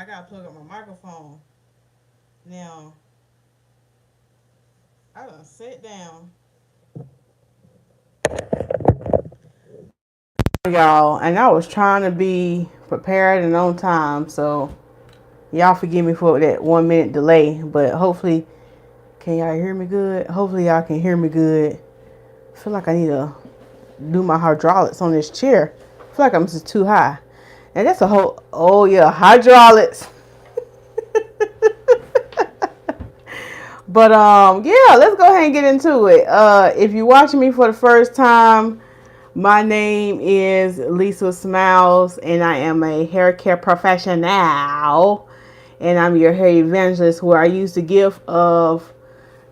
gotta plug up my microphone. Now, I done sit down. Y'all, and I was trying to be prepared and on time, so y'all forgive me for that 1 minute delay, but hopefully, can y'all hear me good? Hopefully y'all can hear me good. I feel like I need to do my hydraulics on this chair. I feel like I'm just too high. And that's a whole, oh yeah, hydraulics. But yeah, let's go ahead and get into it. If you're watching me for the first time, my name is Lisa Smilez, and I am a hair care professional. And I'm your hair evangelist, where I use the gift of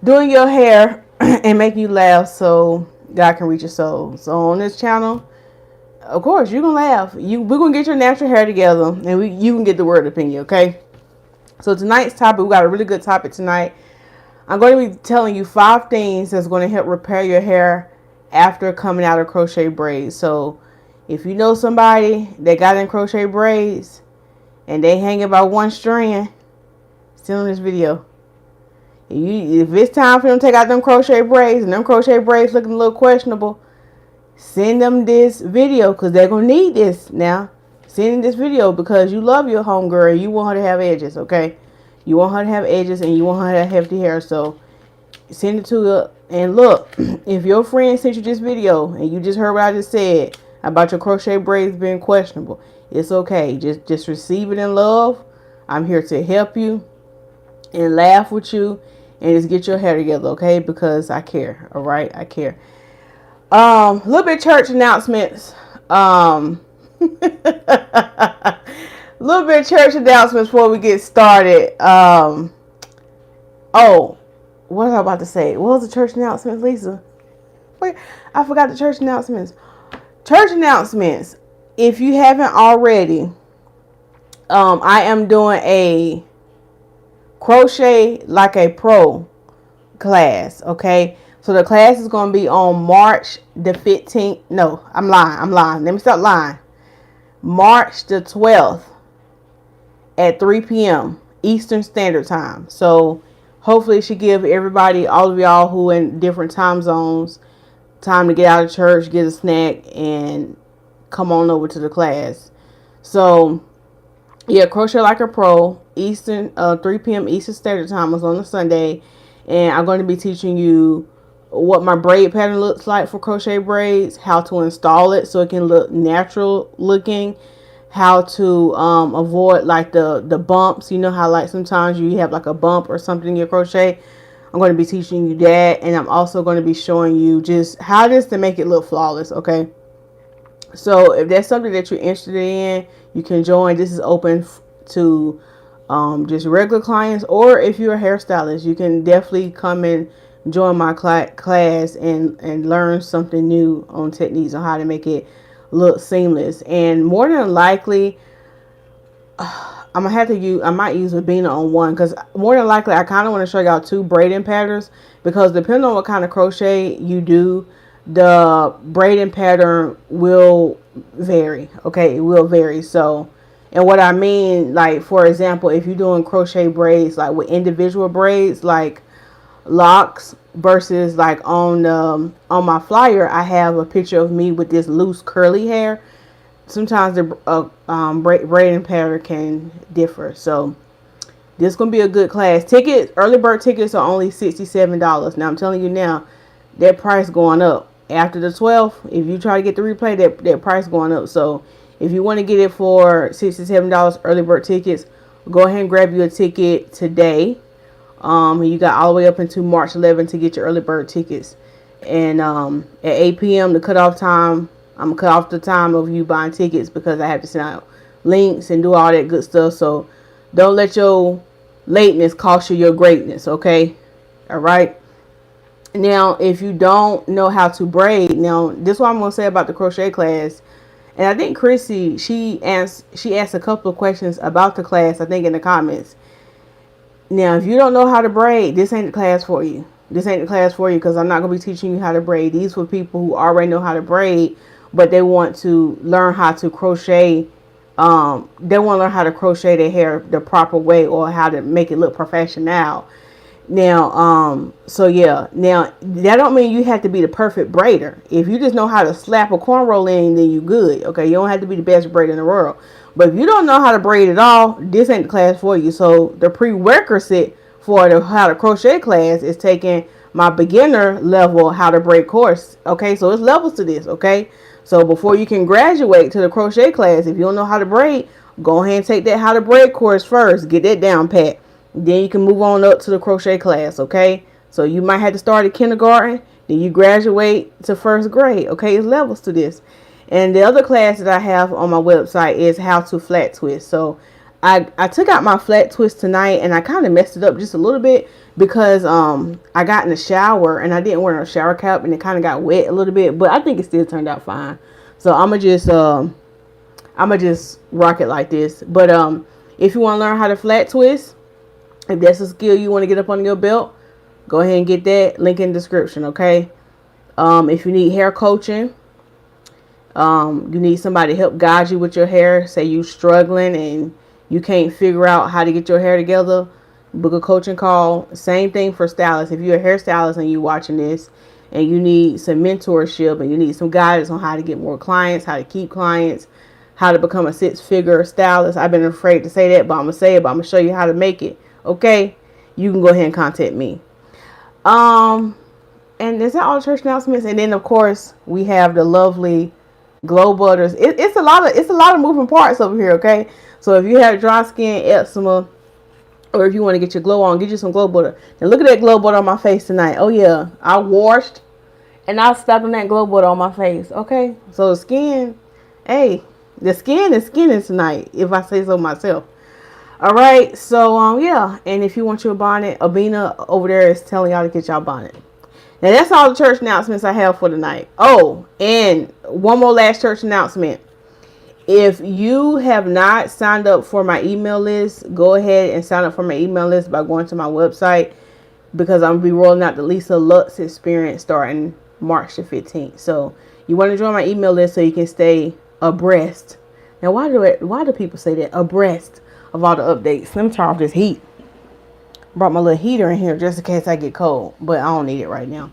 doing your hair and making you laugh so God can reach your soul. So on this channel, of course, you're gonna laugh. We're gonna get your natural hair together, and you can get the word opinion. Okay. So tonight's topic, we got a really good topic tonight. I'm going to be telling you 5 things that's going to help repair your hair after coming out of crochet braids. So if you know somebody that got in crochet braids and they hanging by one strand, send them this video. If it's time for them to take out them crochet braids and them crochet braids looking a little questionable, send them this video because they're going to need this now. Send them this video because you love your homegirl and you want her to have edges, okay? You want her to have edges and you want her to have hefty hair. So send it to her. And look, if your friend sent you this video and you just heard what I just said about your crochet braids being questionable, it's okay. Just receive it in love. I'm here to help you and laugh with you and just get your hair together, okay? Because I care, all right? I care. A little bit church announcements. Little bit of church announcements before we get started. Oh, what was I about to say? What was the church announcements, Lisa? Wait, I forgot the church announcements. Church announcements. If you haven't already, I am doing a crochet like a pro class. Okay, so the class is going to be on March the 15th. No, I'm lying. Let me stop lying. March the 12th. At 3 p.m. Eastern Standard Time. So hopefully she give everybody, all of y'all who in different time zones, time to get out of church, get a snack, and come on over to the class. So yeah, Crochet Like a Pro, Eastern, 3 p.m. Eastern Standard Time was on a Sunday, and I'm going to be teaching you what my braid pattern looks like for crochet braids, how to install it so it can look natural looking, how to avoid like the bumps. You know how like sometimes you have like a bump or something in your crochet. I'm going to be teaching you that, and I'm also going to be showing you just how this to make it look flawless. Okay, so if that's something that you're interested in, you can join. This is open to just regular clients, or if you're a hairstylist, you can definitely come and join my class and learn something new on techniques on how to make it look seamless. And more than likely, I might use a beaner on one, because more than likely I kind of want to show y'all 2 braiding patterns, because depending on what kind of crochet you do, the braiding pattern will vary. Okay, it will vary. So, and what I mean, like for example, if you're doing crochet braids like with individual braids like locks, versus like on my flyer I have a picture of me with this loose curly hair. Sometimes the braiding pattern can differ. So this is gonna be a good class. Early bird tickets are only $67. Now I'm telling you now, that price going up after the 12th. If you try to get the replay, that price going up. So if you want to get it for $67 early bird tickets, go ahead and grab you a ticket today. You got all the way up into March 11th to get your early bird tickets. And at 8 p.m. the cutoff time, I'm gonna cut off the time of you buying tickets, because I have to send out links and do all that good stuff. So don't let your lateness cost you your greatness. Okay, all right. Now, if you don't know how to braid, now this is what I'm gonna say about the crochet class. And I think Chrissy, she asked a couple of questions about the class, I think, in the comments. Now, if you don't know how to braid, this ain't the class for you. This ain't the class for you, because I'm not going to be teaching you how to braid. These for people who already know how to braid, but they want to learn how to crochet they want to learn how to crochet their hair the proper way or how to make it look professional. Now, so yeah, now that don't mean you have to be the perfect braider. If you just know how to slap a cornrow in, then you good. Okay, you don't have to be the best braider in the world. But if you don't know how to braid at all, this ain't the class for you. So the prerequisite for the how to crochet class is taking my beginner level how to braid course. Okay, so it's levels to this. Okay, so before you can graduate to the crochet class, if you don't know how to braid, go ahead and take that how to braid course first. Get that down pat. Then you can move on up to the crochet class, okay? So you might have to start at kindergarten, then you graduate to first grade, okay? It's levels to this. And the other class that I have on my website is how to flat twist. So I took out my flat twist tonight, and I kind of messed it up just a little bit because I got in the shower and I didn't wear a shower cap, and it kind of got wet a little bit, but I think it still turned out fine. So I'm gonna just rock it like this. But if you want to learn how to flat twist, if that's a skill you want to get up on your belt, go ahead and get that. Link in the description, okay? If you need hair coaching, you need somebody to help guide you with your hair. Say you struggling and you can't figure out how to get your hair together, book a coaching call. Same thing for stylists. If you're a hairstylist and you're watching this and you need some mentorship and you need some guidance on how to get more clients, how to keep clients, how to become a six-figure stylist. I've been afraid to say that, but I'm going to say it, but I'm going to show you how to make it. Okay, you can go ahead and contact me. And is that all the church announcements? And then of course we have the lovely glow butters. It's a lot of moving parts over here. Okay, so if you have dry skin, eczema, or if you want to get your glow on, get you some glow butter. Now look at that glow butter on my face tonight. Oh yeah, I washed and I stopped on that glow butter on my face. Okay, so the skin, hey, the skin is skinning tonight, if I say so myself. All right, so yeah, and if you want your bonnet, Abina over there is telling y'all to get y'all bonnet. Now that's all the church announcements I have for tonight. Oh, and one more last church announcement. If you have not signed up for my email list, go ahead and sign up for my email list by going to my website, because I'm gonna be rolling out the Lisa Lux experience starting March the 15th. So you want to join my email list so you can stay abreast. Now why do people say that? Abreast of all the updates. Let me turn off this heat. Brought my little heater in here just in case I get cold, but I don't need it right now.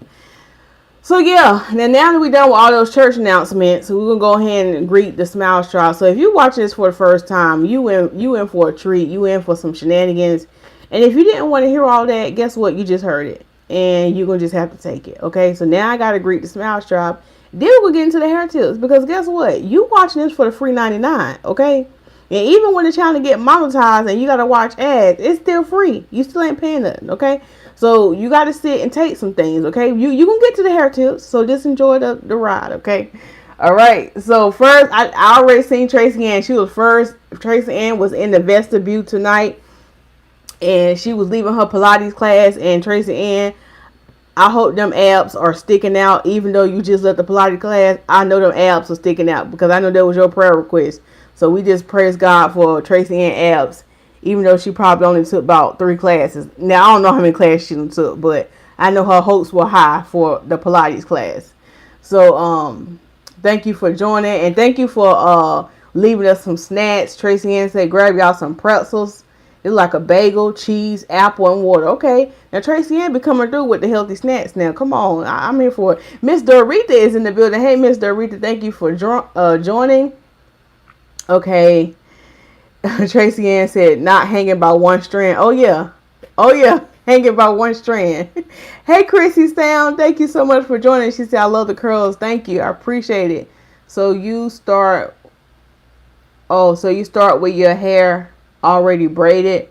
So yeah, now that we're done with all those church announcements, we're gonna go ahead and greet the Smilez tribe. So if you're watching this for the first time, you in for a treat. You in for some shenanigans. And if you didn't want to hear all that, guess what? You just heard it, and you're gonna just have to take it. Okay. So now I gotta greet the Smilez tribe. Then we'll get into the hair tips, because guess what? You watching this for the free 99. Okay. And even when the channel get monetized and you got to watch ads, it's still free. You still ain't paying nothing, okay? So you got to sit and take some things, okay? You can get to the hair tips, so just enjoy the ride, okay? All right. So first, I already seen Tracy Ann. She was first. Tracy Ann was in the vestibule tonight, and she was leaving her Pilates class. And Tracy Ann, I hope them abs are sticking out, even though you just left the Pilates class. I know them abs are sticking out because I know that was your prayer request. So we just praise God for Tracy Ann abs, even though she probably only took about 3 classes. Now, I don't know how many classes she took, but I know her hopes were high for the Pilates class. So, thank you for joining, and thank you for leaving us some snacks. Tracy Ann said, grab y'all some pretzels. It's like a bagel, cheese, apple, and water. Okay, now Tracy Ann be coming through with the healthy snacks. Now, come on, I'm here for it. Miss Dorita is in the building. Hey, Miss Dorita, thank you for joining. Okay, Tracy Ann said, not hanging by one strand. Oh yeah, hanging by one strand. Hey, Chrissy Sound, thank you so much for joining. She said, I love the curls. Thank you, I appreciate it. So you start with your hair already braided.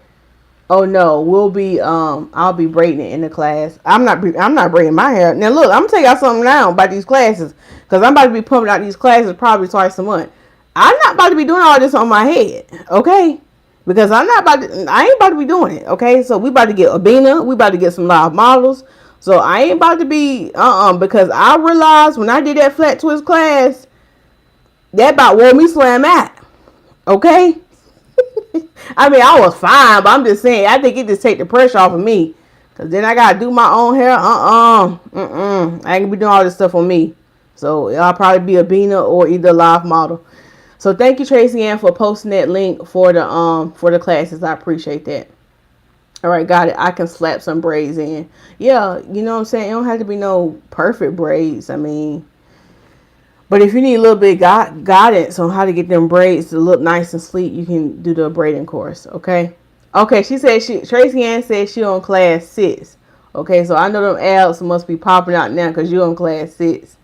Oh no, I'll be braiding it in the class. I'm not braiding my hair. Now look, I'm gonna tell y'all something now about these classes, because I'm about to be pumping out these classes probably twice a month. I'm not about to be doing all this on my head, okay? Because I ain't about to be doing it, okay? So we about to get Abina, we about to get some live models. So I ain't about to be, because I realized when I did that flat twist class, that about wore me slam out, okay? I mean, I was fine, but I'm just saying, I think it just take the pressure off of me. Because then I got to do my own hair, I ain't going to be doing all this stuff on me. So I'll probably be Abina or either live model. So thank you, Tracy Ann, for posting that link for the classes. I appreciate that. All right, got it. I can slap some braids in. Yeah, you know what I'm saying? It don't have to be no perfect braids. I mean, but if you need a little bit guidance on how to get them braids to look nice and sleek, you can do the braiding course, okay? Okay, she said Tracy Ann said she on class 6. Okay, so I know them abs must be popping out now because you're on class 6.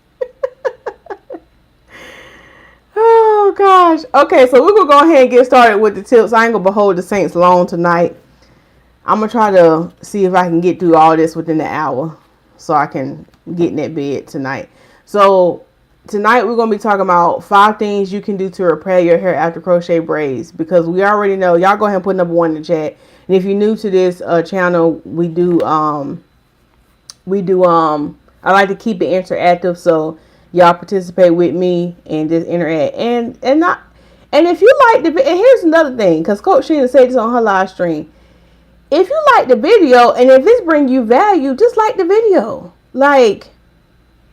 Oh, gosh. Okay, so we're going to go ahead and get started with the tips. I ain't going to behold the saints long tonight. I'm going to try to see if I can get through all this within the hour so I can get in that bed tonight. So tonight we're going to be talking about 5 things you can do to repair your hair after crochet braids, because we already know. Y'all go ahead and put number 1 in the chat. And if you're new to this channel, I like to keep it interactive, so y'all participate with me and just interact. And if you like and here's another thing, because Coach Sheena said this on her live stream. If you like the video and if it's bring you value, just like the video.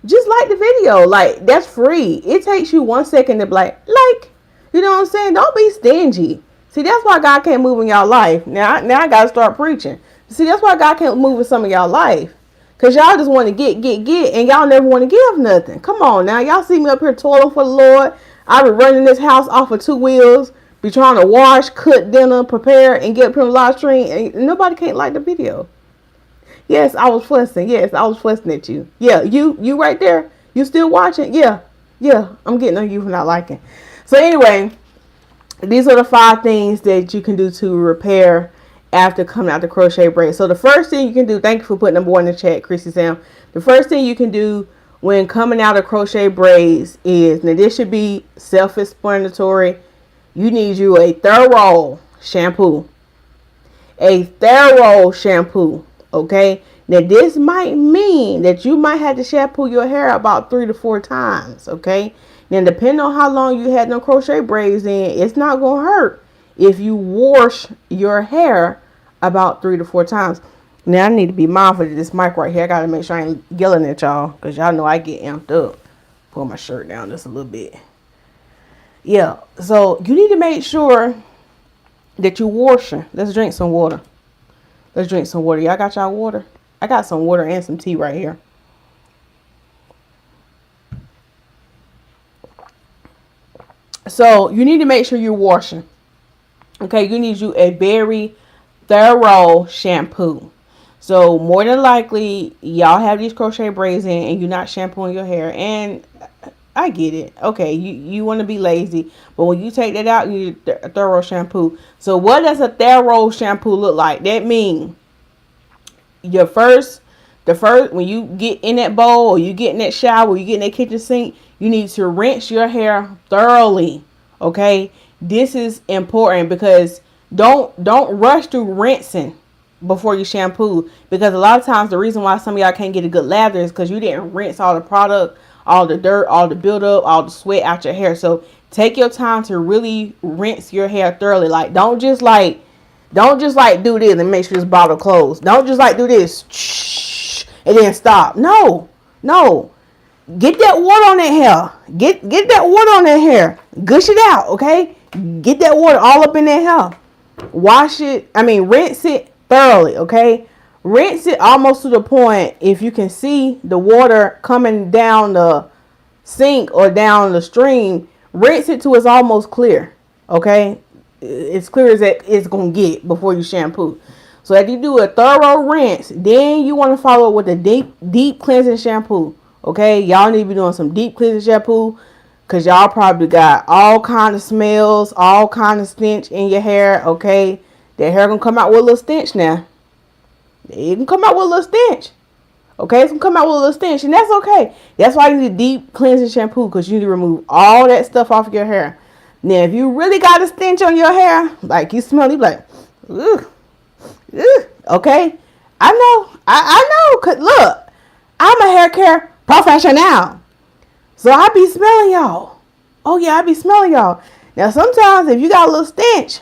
Just like the video. That's free. It takes you 1 second to be like, you know what I'm saying? Don't be stingy. See, that's why God can't move in y'all life. Now I got to start preaching. See, that's why God can't move in some of y'all life. Because y'all just want to get, and y'all never want to give nothing. Come on now. Y'all see me up here toiling for the Lord. I be running this house off of 2 wheels. Be trying to wash, cook dinner, prepare, and get up here on live stream. And nobody can't like the video. Yes, I was fussing. Yes, I was fussing at you. Yeah, you right there. You still watching? Yeah. I'm getting on you for not liking. So anyway, these are the 5 things that you can do to repair after coming out the crochet braid. So the first thing you can do, thank you for putting number 1 in the chat, Chrissy Sam. The first thing you can do when coming out of crochet braids is, now this should be self-explanatory, you need you a thorough shampoo. A thorough shampoo, okay? Now this might mean that you might have to shampoo your hair about 3 to 4 times, okay? Now depending on how long you had no crochet braids in, it's not going to hurt if you wash your hair about 3 to 4 times. Now I need to be mindful of this mic right here. I got to make sure I ain't yelling at y'all, because y'all know I get amped up. Pull my shirt down just a little bit. Yeah, so you need to make sure that you washing. Let's drink some water. Y'all got y'all water? I got some water and some tea right here. So you need to make sure you're washing. Okay, you need you a very thorough shampoo. So more than likely, y'all have these crochet braids in and you're not shampooing your hair. And I get it. Okay, you want to be lazy. But when you take that out, you need a thorough shampoo. So what does a thorough shampoo look like? That means when you get in that bowl or you get in that shower or you get in that kitchen sink, you need to rinse your hair thoroughly. Okay, this is important, because don't rush through rinsing before you shampoo, because a lot of times the reason why some of y'all can't get a good lather is because you didn't rinse all the product, all the dirt, all the buildup, all the sweat out your hair. So take your time to really rinse your hair thoroughly. Don't just do this and make sure this bottle closed. Don't just do this and then stop. No. Get that water on that hair. Get that water on that hair. Gush it out, okay? Get that water all up in that hair. Rinse it thoroughly, okay? Rinse it almost to the point, if you can see the water coming down the sink or down the stream, rinse it till it's almost clear, okay? As clear as it's going to get before you shampoo. So if you do a thorough rinse, then you want to follow with a deep cleansing shampoo. Okay, y'all need to be doing some deep cleansing shampoo, because y'all probably got all kind of smells, all kind of stench in your hair. Okay, that hair gonna come out with a little stench now. It can come out with a little stench. Okay, it's gonna come out with a little stench, and that's okay. That's why you need a deep cleansing shampoo, because you need to remove all that stuff off of your hair. Now, if you really got a stench on your hair, like you smell, you be like, ugh. Okay, I know, cause look, I'm a hair care professional, so I be smelling y'all. Oh yeah, I be smelling y'all. Now sometimes if you got a little stench,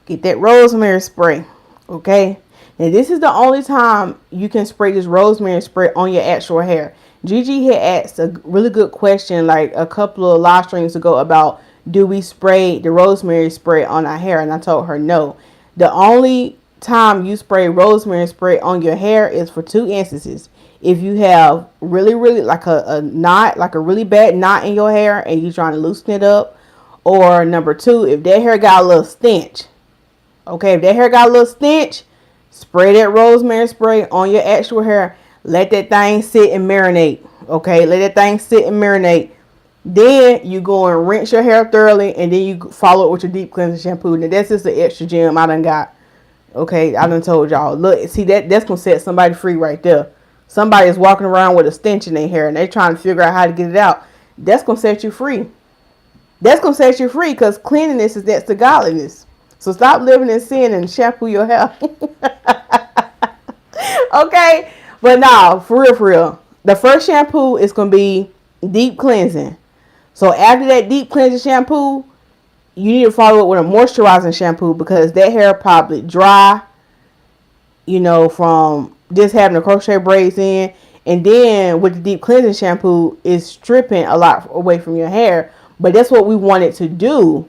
get that rosemary spray. Okay, now this is the only time you can spray this rosemary spray on your actual hair. Gigi had asked a really good question like a couple of live streams ago about, do we spray the rosemary spray on our hair? And I told her no. The only time you spray rosemary spray on your hair is for two instances. If you have really, really like a knot, like a really bad knot in your hair and you're trying to loosen it up. Or number two, if that hair got a little stench. Okay, if that hair got a little stench, spray that rosemary spray on your actual hair. Let that thing sit and marinate. Okay, let that thing sit and marinate. Then you go and rinse your hair thoroughly, and then you follow it with your deep cleansing shampoo. Now that's just the extra gem I done got. Okay, I done told y'all. Look, see that's gonna set somebody free right there. Somebody is walking around with a stench in their hair, and they're trying to figure out how to get it out. That's gonna set you free. That's gonna set you free, because cleanliness is next to godliness. So stop living in sin and shampoo your hair. Okay, but now for real, the first shampoo is gonna be deep cleansing. So after that deep cleansing shampoo, you need to follow it with a moisturizing shampoo, because that hair probably dry, from just having the crochet braids in. And then with the deep cleansing shampoo, it's stripping a lot away from your hair. But that's what we wanted to do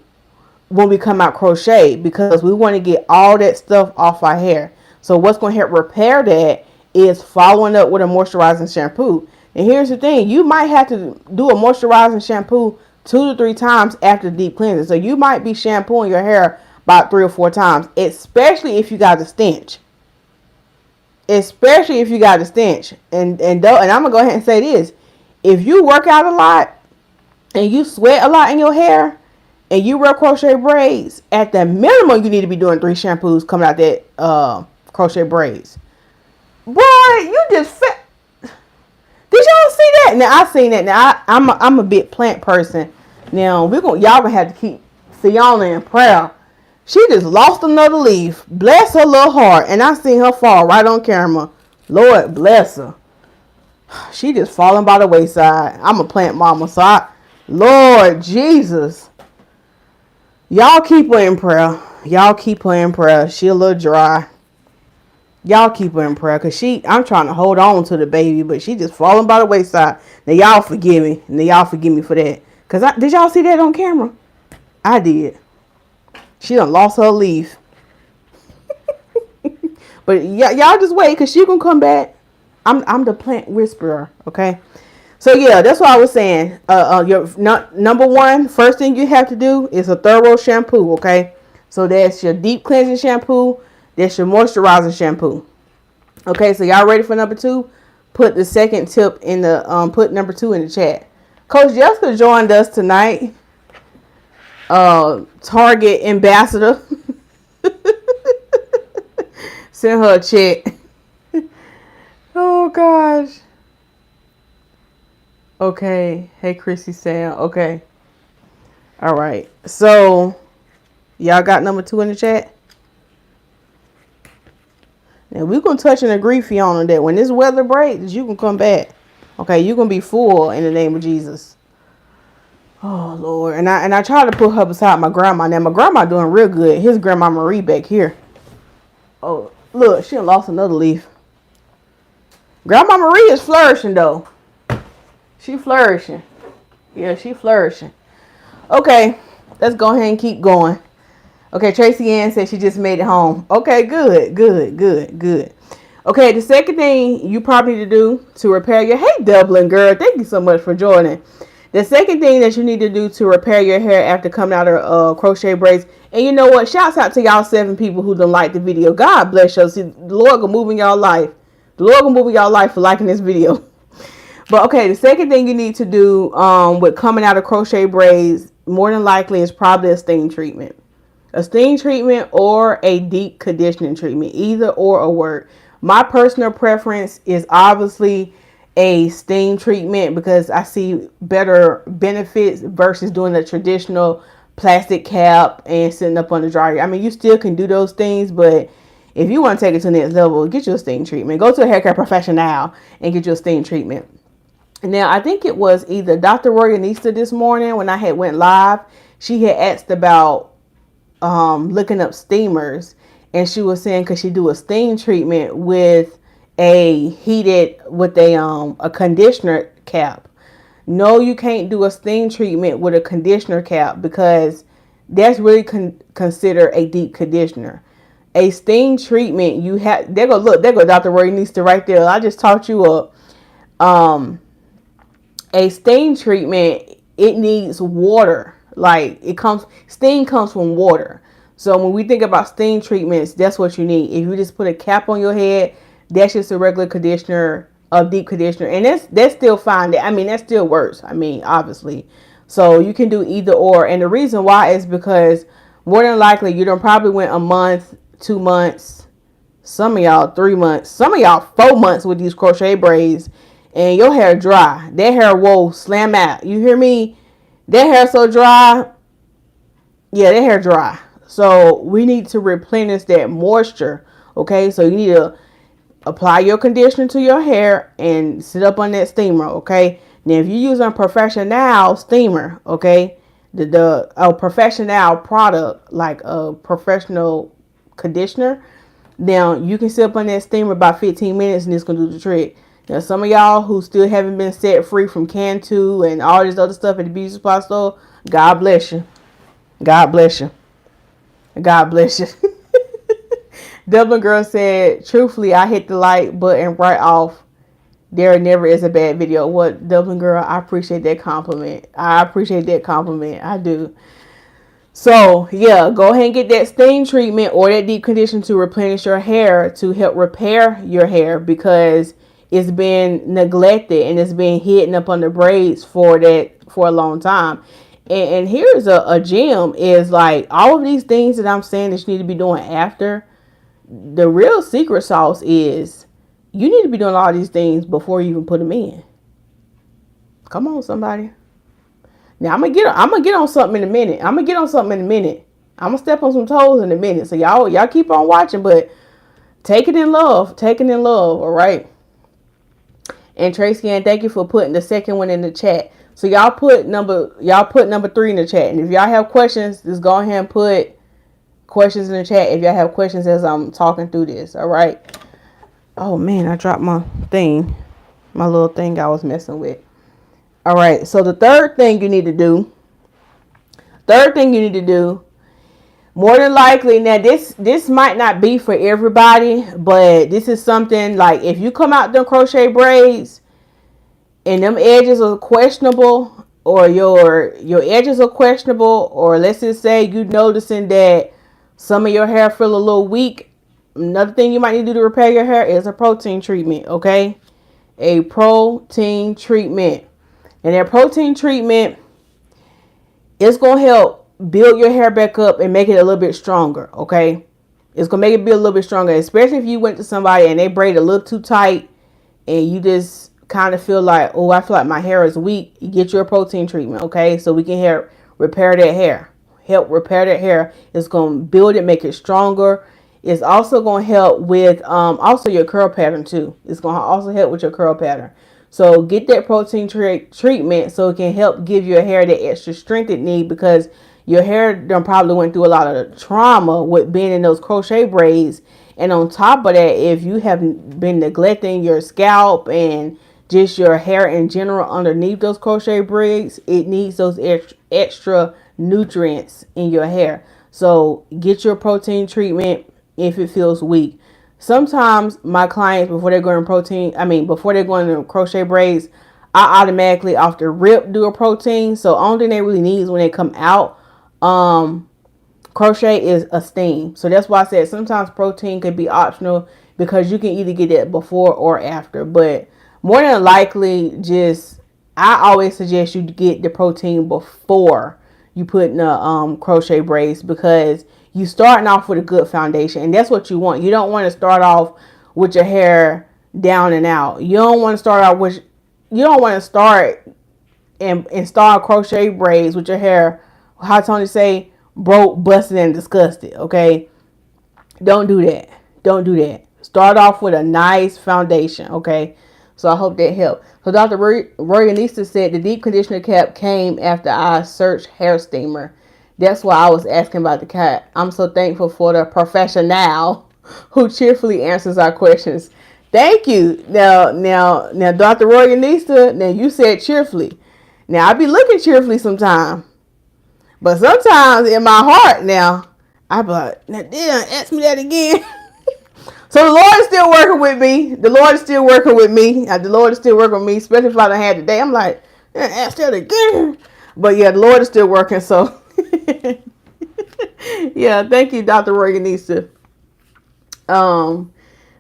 when we come out crochet, because we want to get all that stuff off our hair. So what's going to help repair that is following up with a moisturizing shampoo. And here's the thing, you might have to do a moisturizing shampoo 2 to 3 times after deep cleansing. So you might be shampooing your hair about 3 or 4 times, especially if you got a stench. Especially if you got a stench. And I'm going to go ahead and say this. If you work out a lot and you sweat a lot in your hair and you wear crochet braids, at the minimum you need to be doing 3 shampoos coming out that crochet braids. Boy, you just did y'all see that? Now I seen that. Now I'm a big plant person. Now y'all gonna have to keep Fiona in prayer. She just lost another leaf. Bless her little heart. And I seen her fall right on camera. Lord bless her. She just falling by the wayside. I'm a plant mama, so Lord Jesus. Y'all keep her in prayer. Y'all keep her in prayer. She a little dry. Y'all keep her in prayer, because I'm trying to hold on to the baby, but she just falling by the wayside. Now y'all forgive me. Now y'all forgive me for that. Because did y'all see that on camera? I did. She done lost her leaf. But y'all just wait, because she gonna come back. I'm the plant whisperer, okay? So yeah, that's what I was saying. Your number one, first thing you have to do is a thorough shampoo, okay? So that's your deep cleansing shampoo. That's your moisturizing shampoo. Okay, so y'all ready for number 2? Put the second tip in the put number 2 in the chat. Coach Jessica joined us tonight. Target ambassador. Send her a check. Oh gosh. Okay. Hey Chrissy Sam. Okay. All right. So y'all got number 2 in the chat? Now we're going to touch and agree, Fiona, that when this weather breaks, you can come back. Okay, you're going to be full in the name of Jesus. Oh, Lord. And I try to put her beside my grandma. Now, my grandma doing real good. His grandma Marie back here. Oh, look, she lost another leaf. Grandma Marie is flourishing, though. She flourishing. Yeah, she flourishing. Okay, let's go ahead and keep going. Okay, Tracy Ann said she just made it home. Okay, good. Okay, the second thing you probably need to do to repair your... Hey, Dublin girl, thank you so much for joining. The second thing that you need to do to repair your hair after coming out of crochet braids... And you know what? Shouts out to y'all 7 people who done like the video. God bless you. See, the Lord gonna move in y'all life. The Lord gonna move in y'all life for liking this video. But okay, the second thing you need to do with coming out of crochet braids, more than likely, is probably a steam treatment. A steam treatment or a deep conditioning treatment. Either or will work. My personal preference is obviously a steam treatment, because I see better benefits versus doing the traditional plastic cap and sitting up on the dryer. I mean, you still can do those things, but if you want to take it to the next level, get you a steam treatment. Go to a haircare professional and get you a steam treatment. Now, I think it was either Dr. Royanista this morning when I had went live. She had asked about looking up steamers, and she was saying, could she do a steam treatment with a conditioner cap. No, you can't do a steam treatment with a conditioner cap because that's really considered a deep conditioner. A steam treatment, you have, there go Dr. Roy needs to right there. I just taught you a steam treatment, it needs water. Like steam comes from water. So when we think about steam treatments, that's what you need. If you just put a cap on your head, that's just a regular conditioner, a deep conditioner, and that's still fine. I mean, that still works. I mean, obviously, so you can do either or. And the reason why is because more than likely you don't probably went a month, 2 months, some of y'all 3 months, some of y'all 4 months with these crochet braids, and your hair dry. That hair will slam out. You hear me? That hair so dry. Yeah, that hair dry. So we need to replenish that moisture. Okay, so you need to apply your conditioner to your hair and sit up on that steamer. Okay, now if you're using a professional steamer, okay, a professional product like a professional conditioner, now you can sit up on that steamer about 15 minutes and it's gonna do the trick. Now some of y'all who still haven't been set free from Cantu and all this other stuff at the beauty supply store, God bless you. God bless you. God bless you. Dublin Girl said, truthfully, I hit the like button right off. There never is a bad video. What, Dublin Girl? I appreciate that compliment. I appreciate that compliment. I do. So, yeah, go ahead and get that steam treatment or that deep conditioner to replenish your hair, to help repair your hair, because it's been neglected and it's been hidden up under braids for a long time. And here's a gem, is like all of these things that I'm saying that you need to be doing after. The real secret sauce is you need to be doing all these things before you even put them in. Come on, somebody. Now I'm gonna get on something in a minute. I'm gonna step on some toes in a minute. So y'all keep on watching, but take it in love. All right. And Tracy, and thank you for putting the second one in the chat. So y'all put number 3 in the chat. And if y'all have questions, just go ahead and put questions in the chat if y'all have questions as I'm talking through this. All right. Oh man, I dropped my little thing I was messing with. All right. So the third thing you need to do, more than likely, now this might not be for everybody, but this is something like if you come out them crochet braids and them edges are questionable, or your edges are questionable, or let's just say you noticing that some of your hair feel a little weak, another thing you might need to do to repair your hair is a protein treatment. Okay, a protein treatment, and that protein treatment is gonna help build your hair back up and make it a little bit stronger. Okay, it's gonna make it be a little bit stronger, especially if you went to somebody and they braid a little too tight and you just kind of feel like, oh, I feel like my hair is weak. You get your protein treatment. Okay, so we can help repair that hair. It's going to build it, make it stronger. It's also going to help with also your curl pattern too. It's going to also help with your curl pattern. So get that protein treatment so it can help give your hair the extra strength it needs, because your hair done probably went through a lot of trauma with being in those crochet braids. And on top of that, if you have been neglecting your scalp and just your hair in general underneath those crochet braids, it needs those extra nutrients in your hair. So get your protein treatment if it feels weak. Sometimes my clients, before they're going to crochet braids, I automatically off the rip do a protein. So only thing they really need is when they come out, crochet is a steam. So that's why I said sometimes protein could be optional, because you can either get it before or after. But more than likely, I always suggest you get the protein before you put in the crochet braids, because you starting off with a good foundation, and that's what you want. You don't want to start off with your hair down and out. You don't want to start and install crochet braids with your hair, how Tony say, broke, busted, and disgusted. Okay, don't do that. Start off with a nice foundation. Okay. So I hope that helped. So Dr. Royanista said the deep conditioner cap came after I searched hair steamer. That's why I was asking about the cap. I'm so thankful for the professional who cheerfully answers our questions. Thank you. Now, Dr. Roy and Lisa, now you said cheerfully. Now, I be looking cheerfully sometimes. But sometimes in my heart now, I be like, now damn, ask me that again. So the Lord is still working with me. The Lord is still working with me. The Lord is still working with me, especially if I don't have today. I'm like, ask that again. But yeah, the Lord is still working. So yeah, thank you, Dr. Reganisa.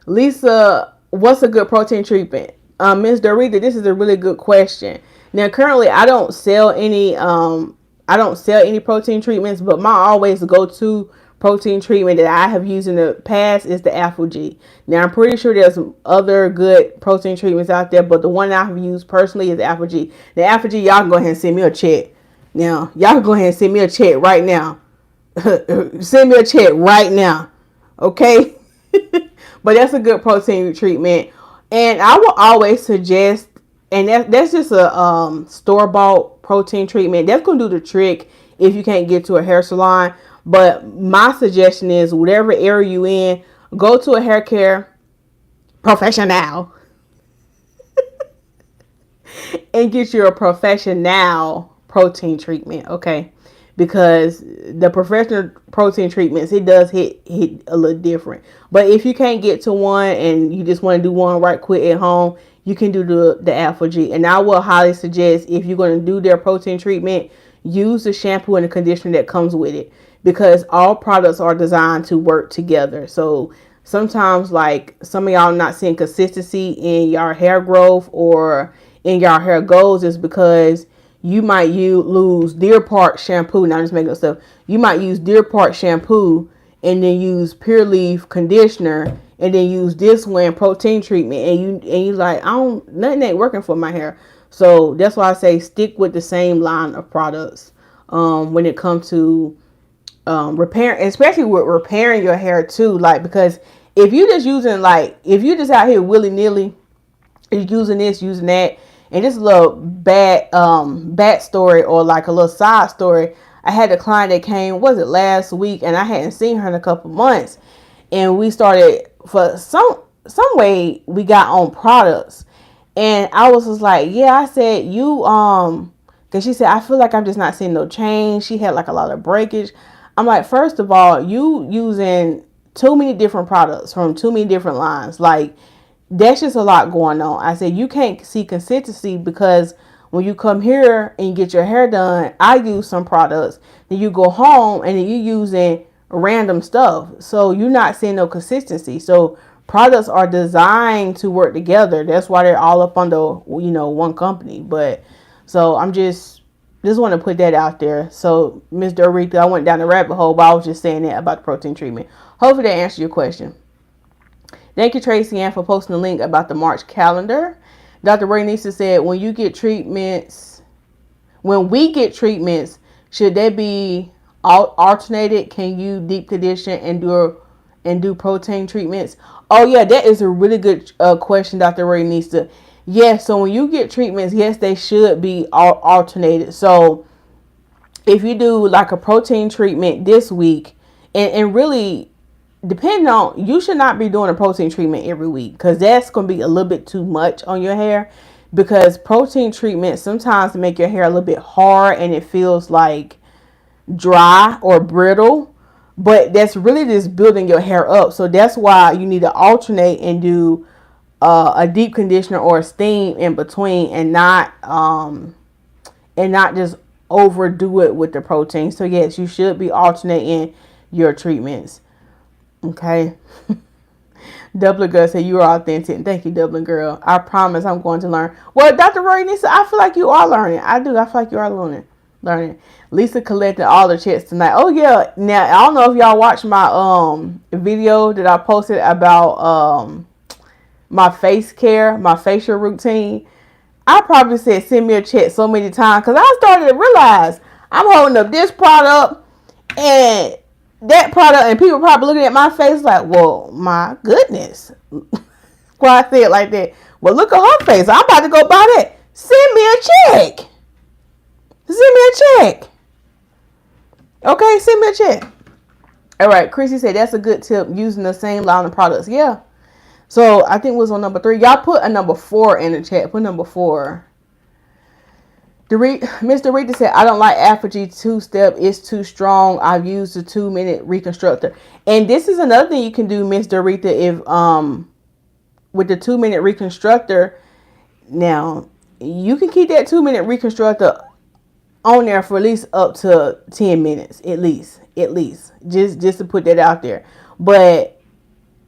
Lisa, what's a good protein treatment? Ms. Dorita, this is a really good question. Now, currently, I don't sell any protein treatments, but my always go-to protein treatment that I have used in the past is the Alpha-G. Now, I'm pretty sure there's some other good protein treatments out there, but the one I have used personally is Alpha-G. The Alpha-G, y'all can go ahead and send me a check. Now, y'all can go ahead and send me a check right now. Send me a check right now. Okay? But that's a good protein treatment. And I will always suggest, and that's just a store-bought protein treatment. That's going to do the trick if you can't get to a hair salon. But my suggestion is, whatever area you in, go to a hair care professional and get you a professional protein treatment, okay? Because the professional protein treatments, it does hit a little different. But if you can't get to one and you just want to do one right quick at home, you can do the Alpha-G. And I will highly suggest, if you're going to do their protein treatment, use the shampoo and the conditioner that comes with it, because all products are designed to work together. So sometimes, like, some of y'all not seeing consistency in your hair growth or in your hair goals is because you might lose Deer Park shampoo. Now I'm just making up stuff. You might use Deer Park shampoo and then use Pure Leaf conditioner and then use this one protein treatment, and you like, nothing ain't working for my hair. So that's why I say stick with the same line of products when it comes to repairing, especially with repairing your hair too. Like, because if you just out here willy nilly, using this, using that. And just a little bad story, or like a little side story. I had a client that came, was it last week, and I hadn't seen her in a couple months. And we started, for some way, we got on products. And I was just like, yeah, I said, because she said, I feel like I'm just not seeing no change. She had like a lot of breakage. I'm like, first of all, you using too many different products from too many different lines. Like, that's just a lot going on. I said, you can't see consistency, because when you come here and you get your hair done, I use some products. Then you go home and then you using random stuff. So you're not seeing no consistency. So products are designed to work together. That's why they're all up under, one company. But so I'm just want to put that out there. So Ms. Dorita, I went down the rabbit hole, but I was just saying that about the protein treatment. Hopefully that answered your question. Thank you, Tracy Ann, for posting the link about the March calendar. Dr. Reganisa said, when we get treatments, should they be alternated? Can you deep condition and do protein treatments? Oh yeah, that is a really good question, Dr. Reganisa. Yes, so when you get treatments, yes, they should be alternated. So if you do like a protein treatment this week, and really, depending on, you should not be doing a protein treatment every week, because that's going to be a little bit too much on your hair, because protein treatments sometimes make your hair a little bit hard and it feels like dry or brittle, but that's really just building your hair up. So that's why you need to alternate and do a deep conditioner or a steam in between, and not just overdo it with the protein. So yes, you should be alternating your treatments. Okay. Dublin Girl said, you are authentic. Thank you, Dublin Girl. I promise I'm going to learn. Well, Dr. Reganisa, I feel like you are learning. I do. I feel like you are learning. Lisa collected all the checks tonight. Oh yeah. Now I don't know if y'all watched my video that I posted about my face care, my facial routine. I probably said send me a check so many times, because I started to realize I'm holding up this product and that product, and people probably looking at my face like, well, my goodness. Why I say it like that? Well, look at her face. I'm about to go buy that. Send me a check. Okay, send me a check. All right, Chrissy said that's a good tip, using the same line of products. Yeah. So I think it was on number 3. Y'all put a number 4 in the chat. Put number 4. Miss Dorita said, I don't like Apogee 2-step. It's too strong. I've used the 2-minute reconstructor. And this is another thing you can do, Miss Dorita, if with the 2-minute reconstructor. Now, you can keep that 2-minute reconstructor on there for at least up to 10 minutes. At least. Just to put that out there. But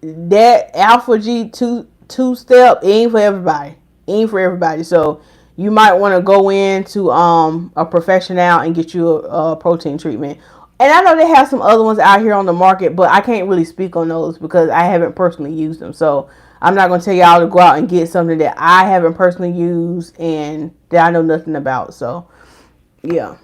that Alpha G two-step ain't for everybody. So you might want to go into a professional and get you a protein treatment. And I know they have some other ones out here on the market, but I can't really speak on those because I haven't personally used them. So I'm not going to tell y'all to go out and get something that I haven't personally used and that I know nothing about. So, yeah.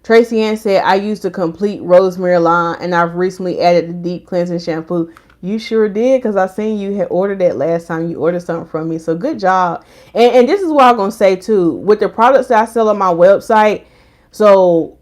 Tracy Ann said, I used a complete rosemary line and I've recently added the deep cleansing shampoo. You sure did, because I seen you had ordered that last time you ordered something from me. So good job. And this is what I'm going to say too. With the products that I sell on my website, so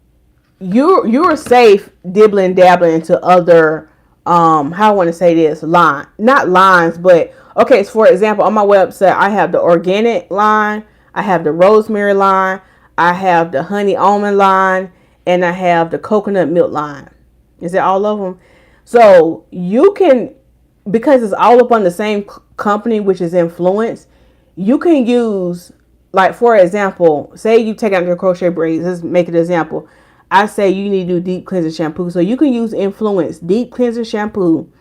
you're safe dibbling dabbling into other, how I want to say this, not lines, but okay, so for example, on my website, I have the organic line, I have the rosemary line, I have the honey almond line, and I have the coconut milk line. Is that all of them? So you can, because it's all up on the same company, which is Influence, you can use, like for example, say you take out your crochet braids. Let's make an example. I say you need to do deep cleansing shampoo. So you can use Influence deep cleansing shampoo.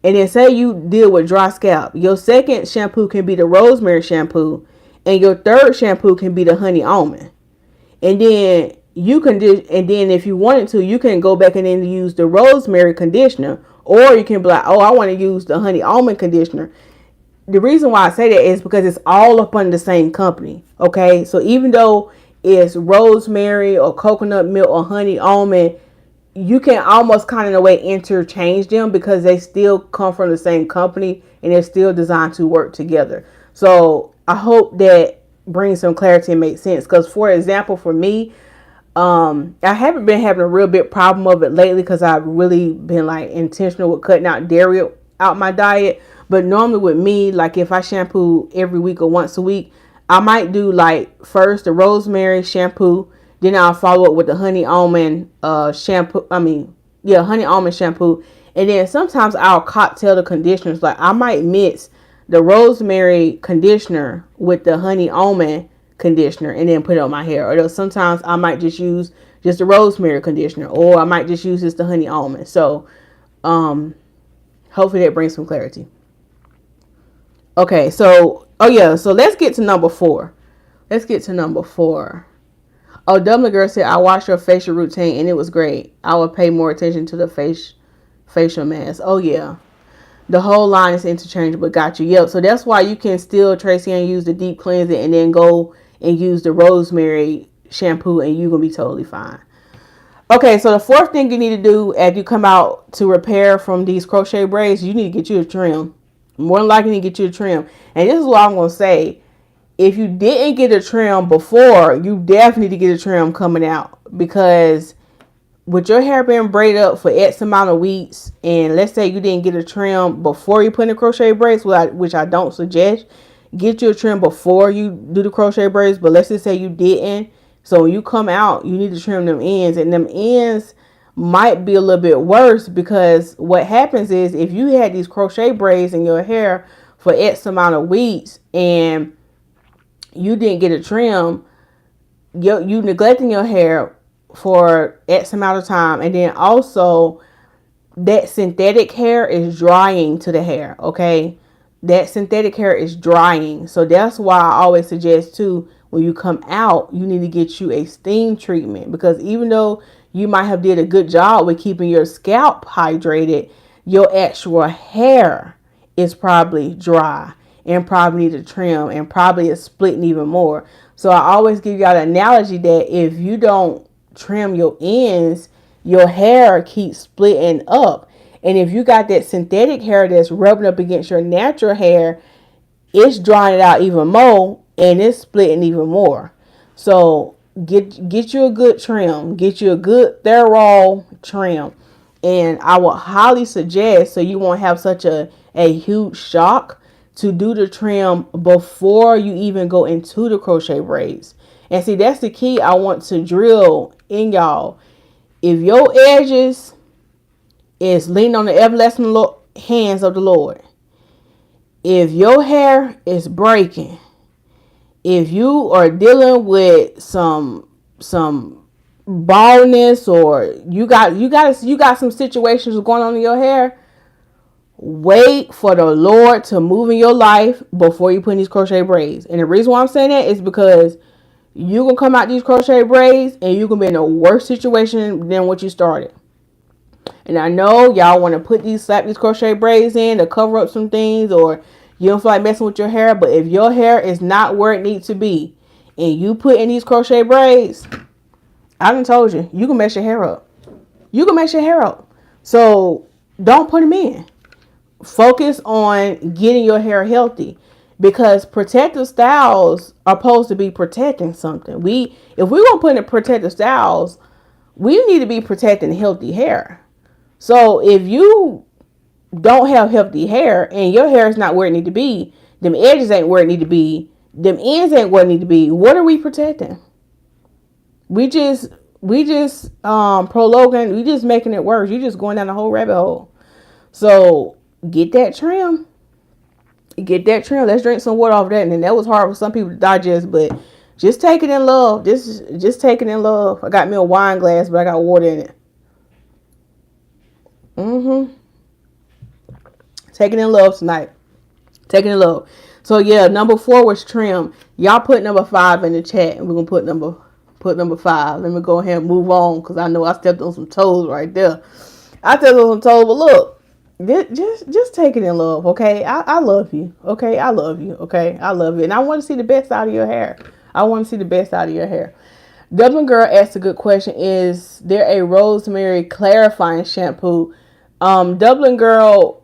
And then say you deal with dry scalp. Your second shampoo can be the rosemary shampoo. And your third shampoo can be the honey almond. And then you can do, and then if you wanted to, you can go back and then use the rosemary conditioner, or you can be like, oh, I want to use the honey almond conditioner. The reason why I say that is because it's all up under the same company. Okay, so even though it's rosemary or coconut milk or honey almond, you can almost kind of in a way interchange them because they still come from the same company and they're still designed to work together. So I hope that brings some clarity and makes sense. Because for example, for me, I haven't been having a real big problem of it lately because I've really been like intentional with cutting out dairy out my diet. But normally with me, like if I shampoo every week or once a week, I might do like first the rosemary shampoo, then I'll follow up with the honey almond shampoo. Honey almond shampoo. And then sometimes I'll cocktail the conditioners. Like I might mix the rosemary conditioner with the honey almond conditioner and then put it on my hair. Or sometimes I might just use just the rosemary conditioner, or I might just use just the honey almond. So hopefully that brings some clarity. Okay, so so let's get to number 4. Oh, Dumbler Girl said, I watched your facial routine and it was great. I would pay more attention to the facial mask. Oh yeah, the whole line is interchangeable. Got you. Yep. So that's why you can still, Tracy, and use the deep cleansing and then go and use the rosemary shampoo and you're going to be totally fine. Okay, so the 4th thing you need to do as you come out to repair from these crochet braids, you need to get you a trim. More than likely, you need to get you a trim. And this is what I'm going to say. If you didn't get a trim before, you definitely need to get a trim coming out. Because with your hair being braided up for X amount of weeks, and let's say you didn't get a trim before you put in the crochet braids, which I don't suggest, get you a trim before you do the crochet braids. But let's just say you didn't. So when you come out, you need to trim them ends. And them ends might be a little bit worse because what happens is if you had these crochet braids in your hair for X amount of weeks and you didn't get a trim, you neglecting your hair for X amount of time. And then also that synthetic hair is drying to the hair. Okay. That synthetic hair is drying. So that's why I always suggest too, when you come out, you need to get you a steam treatment, because even though you might have did a good job with keeping your scalp hydrated, your actual hair is probably dry and probably need to trim and probably is splitting even more. So I always give y'all the analogy that if you don't trim your ends, your hair keeps splitting up. And if you got that synthetic hair that's rubbing up against your natural hair, it's drying it out even more and it's splitting even more. So get you a good trim. Get you a good thorough trim. And I would highly suggest, so you won't have such a huge shock, to do the trim before you even go into the crochet braids. And see, that's the key I want to drill in y'all. If your edges is leaning on the everlasting hands of the Lord, if your hair is breaking, if you are dealing with some baldness, or you got some situations going on in your hair, wait for the Lord to move in your life before you put in these crochet braids. And the reason why I'm saying that is because you're going to come out these crochet braids and you're going to be in a worse situation than what you started. And I know y'all want to slap these crochet braids in to cover up some things, or you don't feel like messing with your hair. But if your hair is not where it needs to be and you put in these crochet braids, I done told you, you can mess your hair up. You can mess your hair up. So don't put them in. Focus on getting your hair healthy, because protective styles are supposed to be protecting something. If we're going to put in protective styles, we need to be protecting healthy hair. So if you don't have healthy hair and your hair is not where it need to be, them edges ain't where it need to be, them ends ain't where it need to be, what are we protecting? We just prolonging, we just making it worse. You just going down the whole rabbit hole. So get that trim. Let's drink some water off that. And that was hard for some people to digest, but just take it in love. Just take it in love. I got me a wine glass, but I got water in it. Take it in love tonight. Take it in love. So yeah, number 4 was trim. Y'all put number 5 in the chat, and we're gonna put number 5. Let me go ahead and move on, because I know I stepped on some toes right there. I stepped on some toes, but look, just take it in love, okay? I love you, okay? I love you, okay? I love you, and I want to see the best out of your hair. Dublin Girl asked a good question. Is there a rosemary clarifying shampoo? Dublin Girl,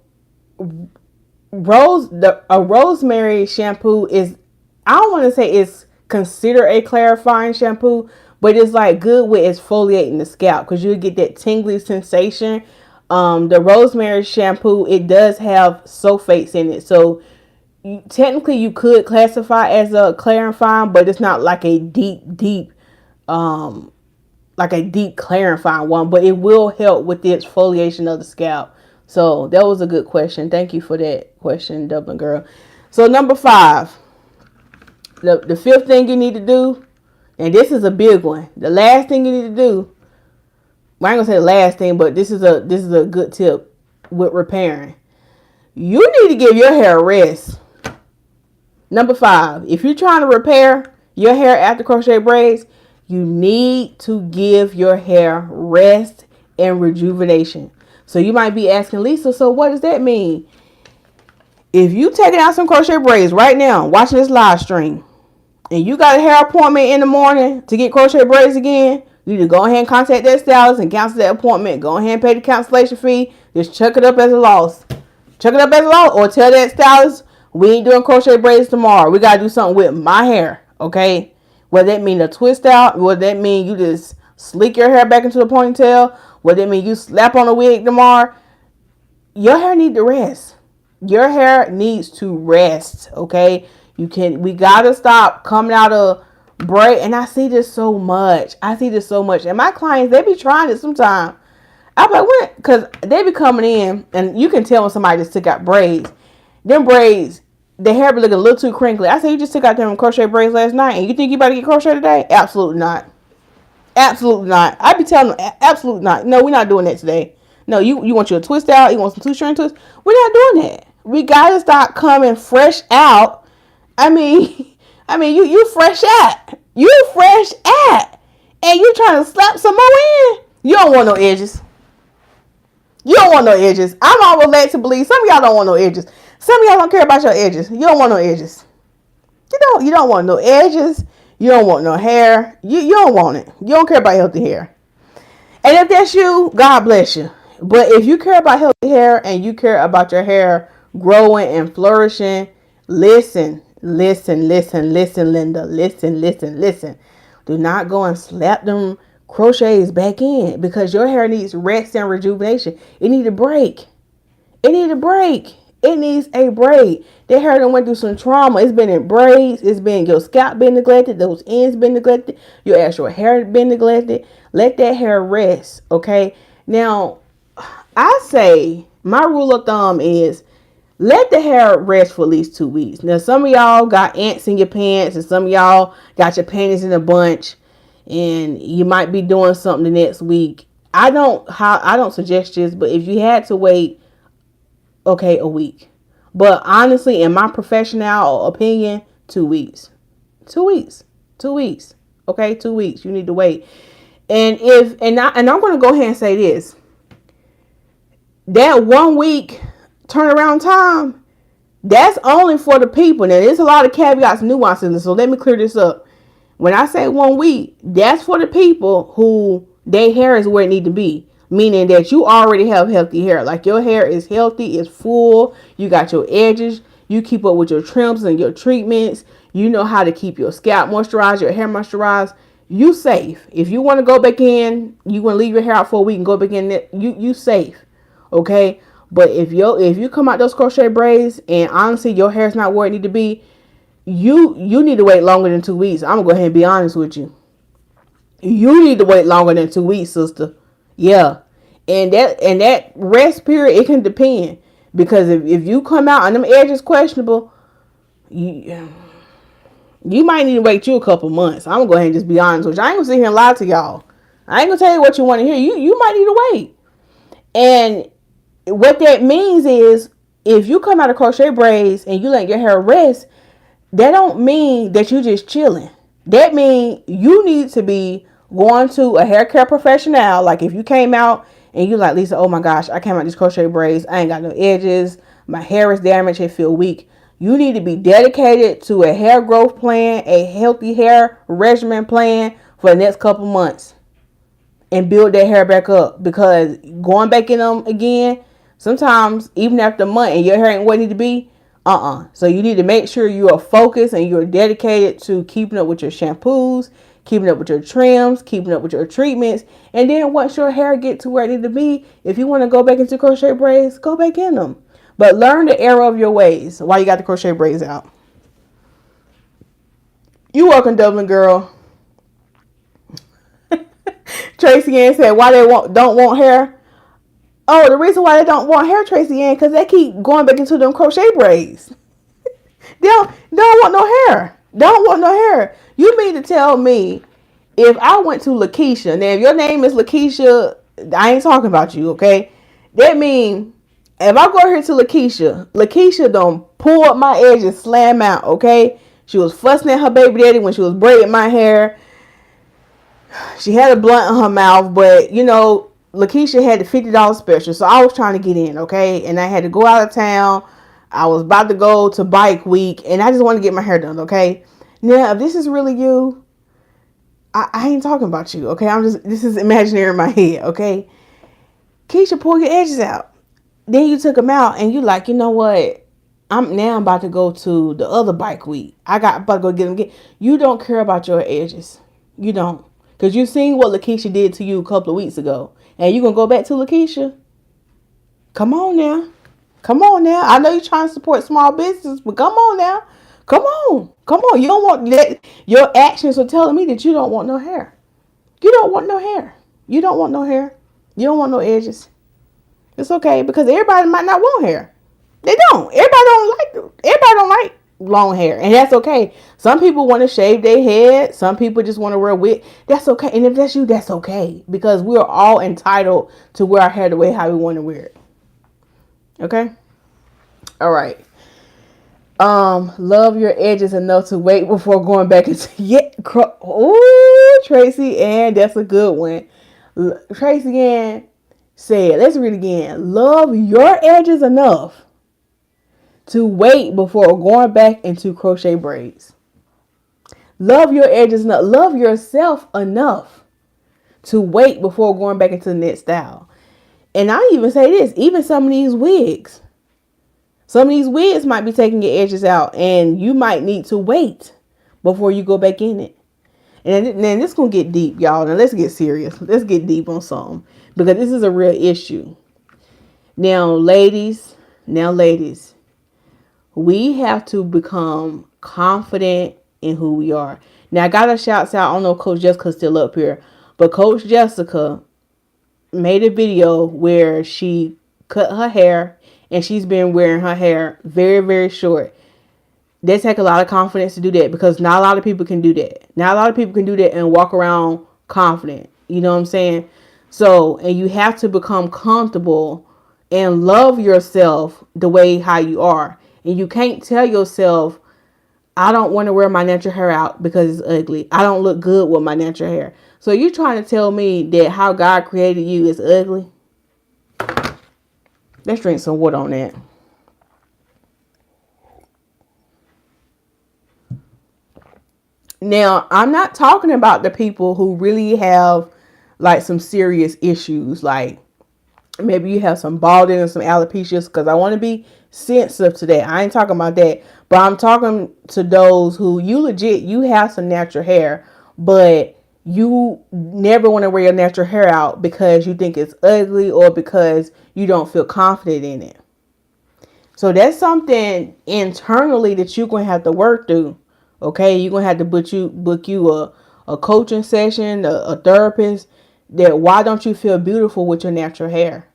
a rosemary shampoo is, I don't want to say it's considered a clarifying shampoo, but it's like good with exfoliating the scalp, because you'll get that tingly sensation. The rosemary shampoo, it does have sulfates in it, so technically you could classify as a clarifying, but it's not like a deep clarifying one, but it will help with the exfoliation of the scalp. So that was a good question. Thank you for that question, Dublin Girl. So number 5, the 5th thing you need to do, and this is a big one. The last thing you need to do, well, I ain't gonna say the last thing, but this is a good tip with repairing. You need to give your hair a rest. Number 5, if you're trying to repair your hair after crochet braids, you need to give your hair rest and rejuvenation. So you might be asking, Lisa, so what does that mean? If you taking out some crochet braids right now, watching this live stream, and you got a hair appointment in the morning to get crochet braids again, you need to go ahead and contact that stylist and cancel that appointment. Go ahead and pay the cancellation fee. Just chuck it up as a loss. Or tell that stylist, we ain't doing crochet braids tomorrow. We got to do something with my hair, okay? Whether that mean a twist out, whether that mean you just slick your hair back into the ponytail, whether that mean you slap on a wig tomorrow, your hair needs to rest. Your hair needs to rest, okay? We got to stop coming out of braid. And I see this so much. And my clients, they be trying it sometimes. I'm like, what? Because they be coming in, and you can tell when somebody just took out braids. Them braids, the hair be looking a little too crinkly. I said, you just took out them crochet braids last night, and you think you about to get crochet today? Absolutely not. I be telling them, absolutely not. No, we're not doing that today. No, you want your twist out? You want some 2-string twist? We're not doing that. We gotta start coming fresh out. I mean, you fresh at. And you trying to slap some more in? You don't want no edges. I'm always led to believe some of y'all don't want no edges. Some of y'all don't care about your edges. You don't want no edges. You don't want no edges. You don't want no hair. You don't want it. You don't care about healthy hair. And if that's you, God bless you. But if you care about healthy hair and you care about your hair growing and flourishing, listen, Linda. Listen. Do not go and slap them crochet is back in because your hair needs rest and rejuvenation. It needs a break. It needs a break. It needs a break. That hair done went through some trauma. It's been in braids. It's been, your scalp been neglected. Those ends been neglected. Your actual hair been neglected. Let that hair rest, okay? Now, I say my rule of thumb is let the hair rest for at least 2 weeks. Now, some of y'all got ants in your pants, and some of y'all got your panties in a bunch, and you might be doing something the next week. I don't suggest this, but if you had to wait, okay, a week. But honestly, in my professional opinion, 2 weeks. 2 weeks. 2 weeks. Okay, 2 weeks. You need to wait. And I'm going to go ahead and say this. That 1 week turnaround time, that's only for the people. Now, there's a lot of caveats, nuances, so let me clear this up. When I say 1 week, that's for the people who their hair is where it need to be. Meaning that you already have healthy hair. Like your hair is healthy, it's full. You got your edges. You keep up with your trims and your treatments. You know how to keep your scalp moisturized, your hair moisturized. You safe. If you want to go back in, you want to leave your hair out for a week and go back in, you safe. Okay? But if you come out those crochet braids and honestly your hair is not where it need to be, you need to wait longer than 2 weeks. I'm going to go ahead and be honest with you. You need to wait longer than 2 weeks, sister. Yeah. And that rest period, it can depend. Because if you come out and them edges questionable, you might need to wait a couple months. I'm going to go ahead and just be honest with you. I ain't going to sit here and lie to y'all. I ain't going to tell you what you want to hear. You might need to wait. And what that means is if you come out of crochet braids and you let your hair rest, that don't mean that you just chilling. That means you need to be going to a hair care professional. Like if you came out and you like, Lisa, oh my gosh, I came out these crochet braids. I ain't got no edges. My hair is damaged. I feel weak. You need to be dedicated to a hair growth plan, a healthy hair regimen plan for the next couple months and build that hair back up, because going back in them again, sometimes even after a month and your hair ain't where it need to be, So you need to make sure you are focused and you're dedicated to keeping up with your shampoos, keeping up with your trims, keeping up with your treatments. And then once your hair get to where it need to be, if you want to go back into crochet braids, go back in them. But learn the error of your ways while you got the crochet braids out. You welcome, Dublin girl. Tracy Ann said, why they don't want hair? Oh, the reason why they don't want hair, Tracy Ann, because they keep going back into them crochet braids. They don't want no hair. Don't want no hair. You mean to tell me if I went to Lakeisha, now if your name is Lakeisha, I ain't talking about you, okay? That means if I go here to Lakeisha don't pull up my edges, slam out, okay? She was fussing at her baby daddy when she was braiding my hair. She had a blunt in her mouth, but you know, Lakeisha had the $50 special, so I was trying to get in, okay? And I had to go out of town. I was about to go to bike week, and I just wanted to get my hair done, okay? Now, if this is really you, I ain't talking about you, okay? This is imaginary in my head, okay? Keisha, pull your edges out. Then you took them out, and you like, you know what? I'm about to go to the other bike week. About to go get them. You don't care about your edges. You don't. Because you seen what Lakeisha did to you a couple of weeks ago. And you going to go back to Lakeisha? Come on now. Come on now. I know you're trying to support small business, but come on now. Come on. Come on. You don't want that. Your actions are telling me that you don't want no hair. You don't want no hair. You don't want no hair. You don't want no edges. It's okay, because everybody might not want hair. They don't. Everybody don't like long hair, and that's okay. Some people want to shave their head. Some people just want to wear a wig. That's okay. And if that's you, that's okay, because we're all entitled to wear our hair the way how we want to wear it. Okay. All right. Love your edges enough to wait before going back into Tracy Ann, that's a good one. Tracy Ann said, let's read it again. Love your edges enough to wait before going back into crochet braids. Love your edges enough. Love yourself enough to wait before going back into the next style. And I even say this, even some of these wigs. Some of these wigs might be taking your edges out, and you might need to wait before you go back in it. And then this gonna get deep, y'all. Now let's get serious. Let's get deep on something because this is a real issue. Now, ladies, we have to become confident in who we are. Now, I got a shout out. I don't know if Coach Jessica's still up here, but Coach Jessica made a video where she cut her hair and she's been wearing her hair very, very short. They take a lot of confidence to do that because not a lot of people can do that. Not a lot of people can do that and walk around confident. You know what I'm saying? So, and you have to become comfortable and love yourself the way how you are. And you can't tell yourself, I don't want to wear my natural hair out because it's ugly. I don't look good with my natural hair. So you're trying to tell me that how God created you is ugly? Let's drink some water on that. Now, I'm not talking about the people who really have like some serious issues. Like maybe you have some balding and some alopecias, because I want to be sensitive to that. I ain't talking about that. But I'm talking to those who you have some natural hair, but you never want to wear your natural hair out because you think it's ugly or because you don't feel confident in it. So that's something internally that you're going to have to work through. Okay, you're going to have to book you a coaching session, a therapist. That why don't you feel beautiful with your natural hair?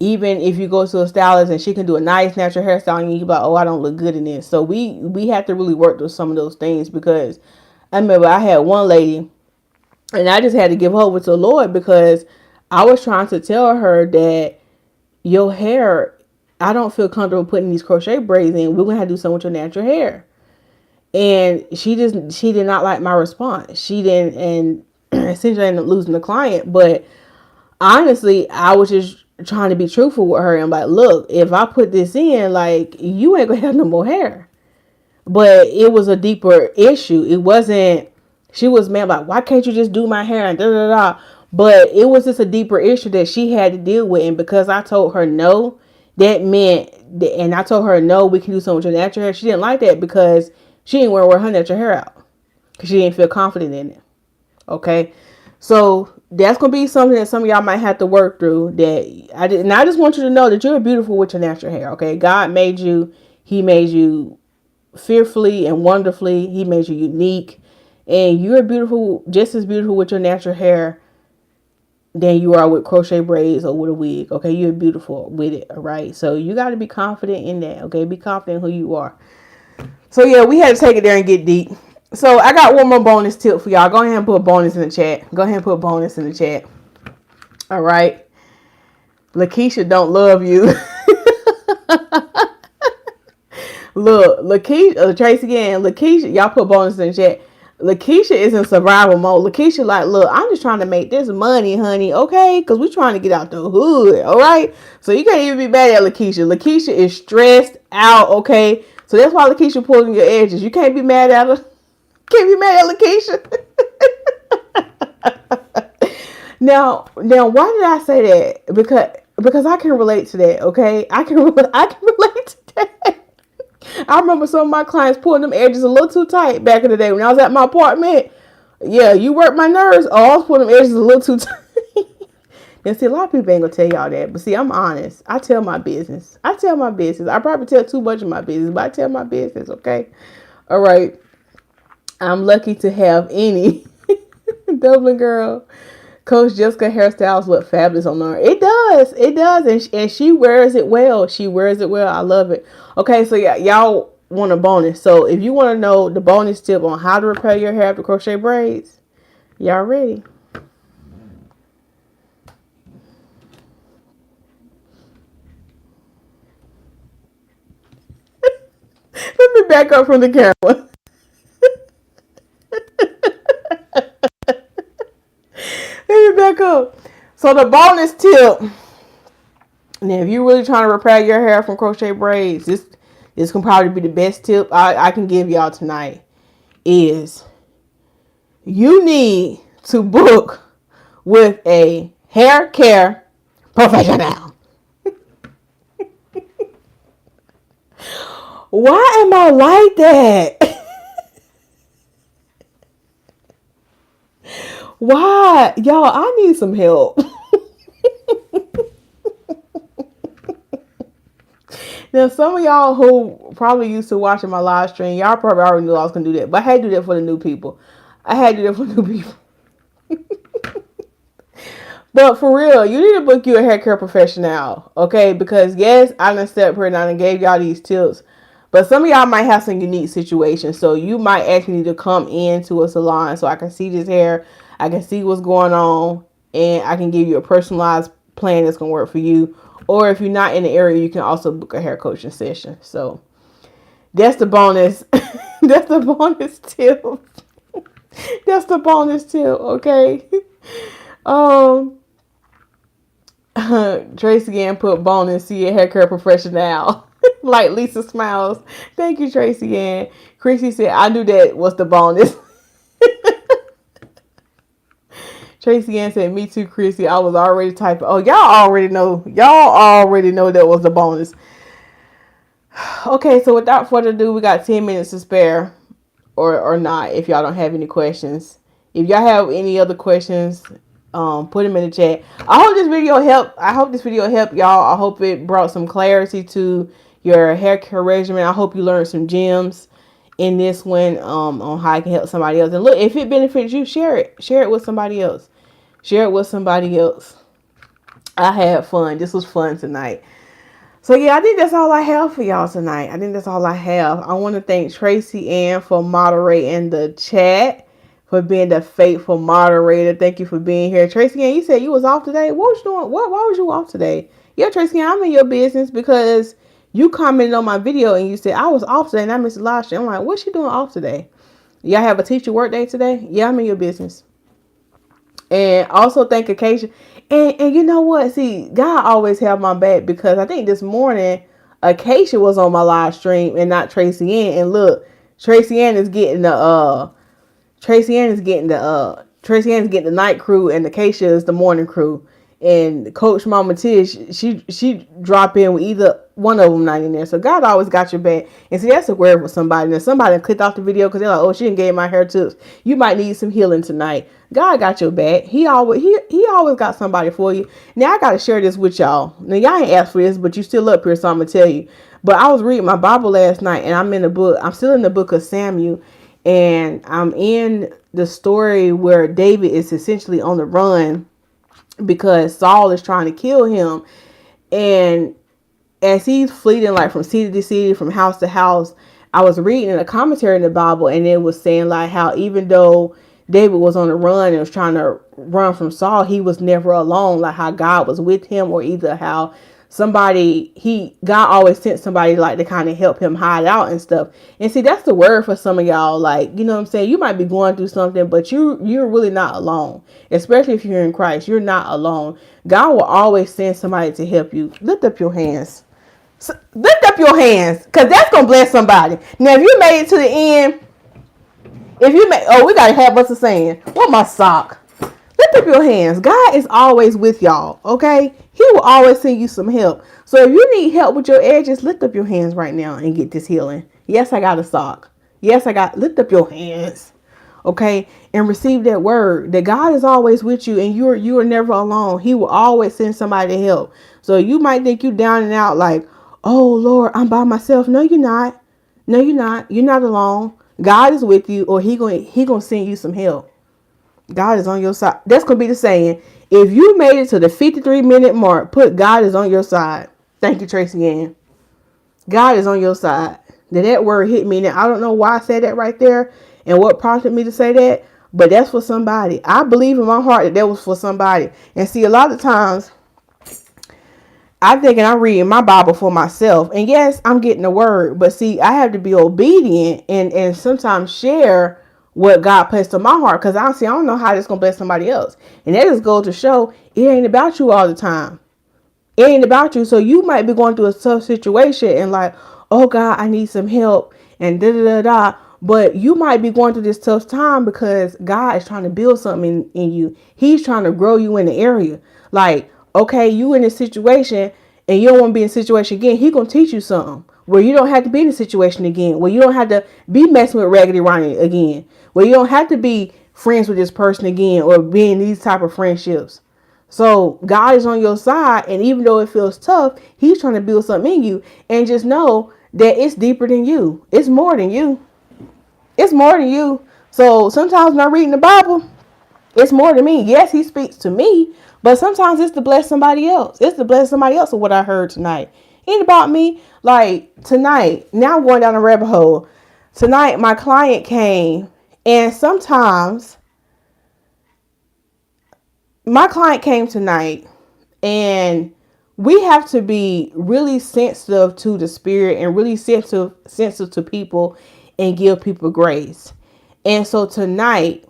Even if you go to a stylist and she can do a nice natural hairstyle and you're like, oh, I don't look good in this. So we have to really work through some of those things, because I remember I had one lady and I just had to give her over to the Lord because I was trying to tell her that your hair, I don't feel comfortable putting these crochet braids in. We're going to have to do something with your natural hair. And she did not like my response. She didn't, and essentially I ended up losing the client. But honestly, I was just trying to be truthful with her. And like, look, if I put this in, like, you ain't gonna have no more hair. But it was a deeper issue. It wasn't, she was mad like, why can't you just do my hair and da da da. But it was just a deeper issue that she had to deal with. And because I told her no, that meant, and I told her no, we can do something with your natural hair. She didn't like that because she didn't want to wear her natural hair out because she didn't feel confident in it. Okay. So that's going to be something that some of y'all might have to work through. And I just want you to know that you're beautiful with your natural hair. Okay. God made you. He made you fearfully and wonderfully. He made you unique. And you're beautiful, just as beautiful with your natural hair than you are with crochet braids or with a wig. Okay. You're beautiful with it. All right. So you got to be confident in that. Okay. Be confident in who you are. So yeah, we had to take it there and get deep. So I got one more bonus tip for y'all. Go ahead and put a bonus in the chat. Go ahead and put a bonus in the chat. All right. Lakeisha don't love you. Look, Lakeisha, Tracy again. Lakeisha, y'all put bonus in the chat. Lakeisha is in survival mode. Lakeisha like, look, I'm just trying to make this money, honey. Okay, because we're trying to get out the hood. All right. So you can't even be mad at Lakeisha. Lakeisha is stressed out. Okay. So that's why Lakeisha pulling your edges. You can't be mad at her. Can't be mad at Lakeisha. Now, why did I say that? Because I can relate to that. Okay, I can relate to that. I remember some of my clients pulling them edges a little too tight back in the day when I was at my apartment. Yeah, you worked my nerves. Oh, I was pulling them edges a little too tight. And see, a lot of people ain't gonna tell y'all that, but see, I'm honest. I tell my business. I probably tell too much of my business, but I tell my business. Okay, all right. I'm lucky to have any. Dublin girl. Coach Jessica hairstyles look fabulous on her. It does. And she wears it well. I love it. Okay, so yeah, y'all want a bonus. So if you want to know the bonus tip on how to repair your hair after crochet braids, y'all ready? Let me back up from the camera. Let me back up. So the bonus tip. Now, if you're really trying to repair your hair from crochet braids, this can probably be the best tip I can give y'all tonight. Is you need to book with a hair care professional. Why am I like that? Why? Y'all, I need some help. Now, some of y'all who probably used to watching my live stream, y'all probably already knew I was going to do that. But I had to do that for the new people. I had to do that for new people. But for real, you need to book you a hair care professional, okay? Because yes, I done stepped here and I done gave y'all these tips. But some of y'all might have some unique situations. So you might actually need to come into a salon so I can see this hair. I can see what's going on. And I can give you a personalized plan that's going to work for you. Or if you're not in the area, you can also book a hair coaching session. So that's the bonus. That's the bonus tip. That's the bonus tip, okay? Tracy Ann put bonus, see a hair care professional. Like Lisa Smilez. Thank you, Tracy Ann. Chrissy said, I knew that was the bonus. Tracy Ann said, me too, Chrissy. I was already typing. Oh, y'all already know. Y'all already know that was the bonus. Okay, so without further ado, we got 10 minutes to spare. Or not, if y'all don't have any questions. If y'all have any other questions, put them in the chat. I hope this video helped. Y'all. I hope it brought some clarity to your hair care regimen. I hope you learned some gems in this one on how I can help somebody else. And look, if it benefits you, share it. Share it with somebody else. Share it with somebody else. I had fun. This was fun tonight. So yeah, I think that's all I have for y'all tonight. I want to thank Tracy Ann for moderating the chat, for being the faithful moderator. Thank you for being here. Tracy Ann, you said you was off today. What was you doing? Why was you off today? Yeah, Tracy Ann, I'm in your business because you commented on my video and you said I was off today and I missed the live stream. I'm like, what's she doing off today? Y'all have a teacher work day today? Yeah, I'm in your business. And also thank Acacia. And you know what? See, God always have my back because I think this morning Acacia was on my live stream and not Tracy Ann. And look, Tracy Ann is getting the night crew and Acacia is the morning crew. And Coach Mama Tish, she drop in with either one of them not in there. So God always got your back. And see, that's a word for somebody. And somebody clicked off the video because they're like, oh, she didn't give my hair tips. You might need some healing tonight. God got your back. He always got somebody for you. Now I gotta share this with y'all. Now y'all ain't asked for this, but you still up here, so I'm gonna tell you. But I was reading my Bible last night, and I'm still in the book of Samuel, and I'm in the story where David is essentially on the run because Saul is trying to kill him. And as he's fleeing like from city to city, from house to house, I was reading a commentary in the Bible, and it was saying like how even though David was on the run and was trying to run from Saul, he was never alone, like how God was with him, or either how God always sent somebody like to kind of help him hide out and stuff. And see, that's the word for some of y'all. Like, you know what I'm saying? You might be going through something, but you're really not alone. Especially if you're in Christ, you're not alone. God will always send somebody to help you. Lift up your hands. Lift up your hands, because that's going to bless somebody. Now, if you made it to the end, we got to have us a saying. What my sock? Lift up your hands. God is always with y'all, okay? He will always send you some help. So if you need help with your edges, lift up your hands right now and get this healing. Yes, I got a sock. Lift up your hands, okay? And receive that word that God is always with you and you are never alone. He will always send somebody to help. So you might think you down and out like, oh, Lord, I'm by myself. No, you're not. No, you're not. You're not alone. God is with you, or he gonna send you some help. God is on your side. That's going to be the saying. If you made it to the 53-minute mark, put God is on your side. Thank you, Tracy Ann. God is on your side. That word hit me. Now, I don't know why I said that right there and what prompted me to say that, but that's for somebody. I believe in my heart that was for somebody. And see, a lot of times, I'm thinking I'm reading my Bible for myself. And yes, I'm getting the word. But see, I have to be obedient and sometimes share what God placed on my heart, because honestly, I don't know how this gonna bless somebody else. And that just goes to show it ain't about you all the time. It ain't about you. So you might be going through a tough situation and like, oh God, I need some help and da da da da. But you might be going through this tough time because God is trying to build something in you. He's trying to grow you in the area. Like, okay, you in this situation and you don't want to be in a situation again. He gonna teach you something where you don't have to be in a situation again, where you don't have to be messing with Raggedy Ronnie again, where you don't have to be friends with this person again or be in these type of friendships. So God is on your side, and even though it feels tough, he's trying to build something in you. And just know that it's deeper than you. It's more than you. It's more than you. So sometimes when I'm reading the Bible, it's more than me. Yes, he speaks to me, but sometimes it's to bless somebody else. It's to bless somebody else with what I heard tonight. It ain't about me. Like tonight, now I'm going down a rabbit hole. Tonight, my client came, and sometimes my client came tonight, and we have to be really sensitive to the spirit and really sensitive to people and give people grace. And so tonight,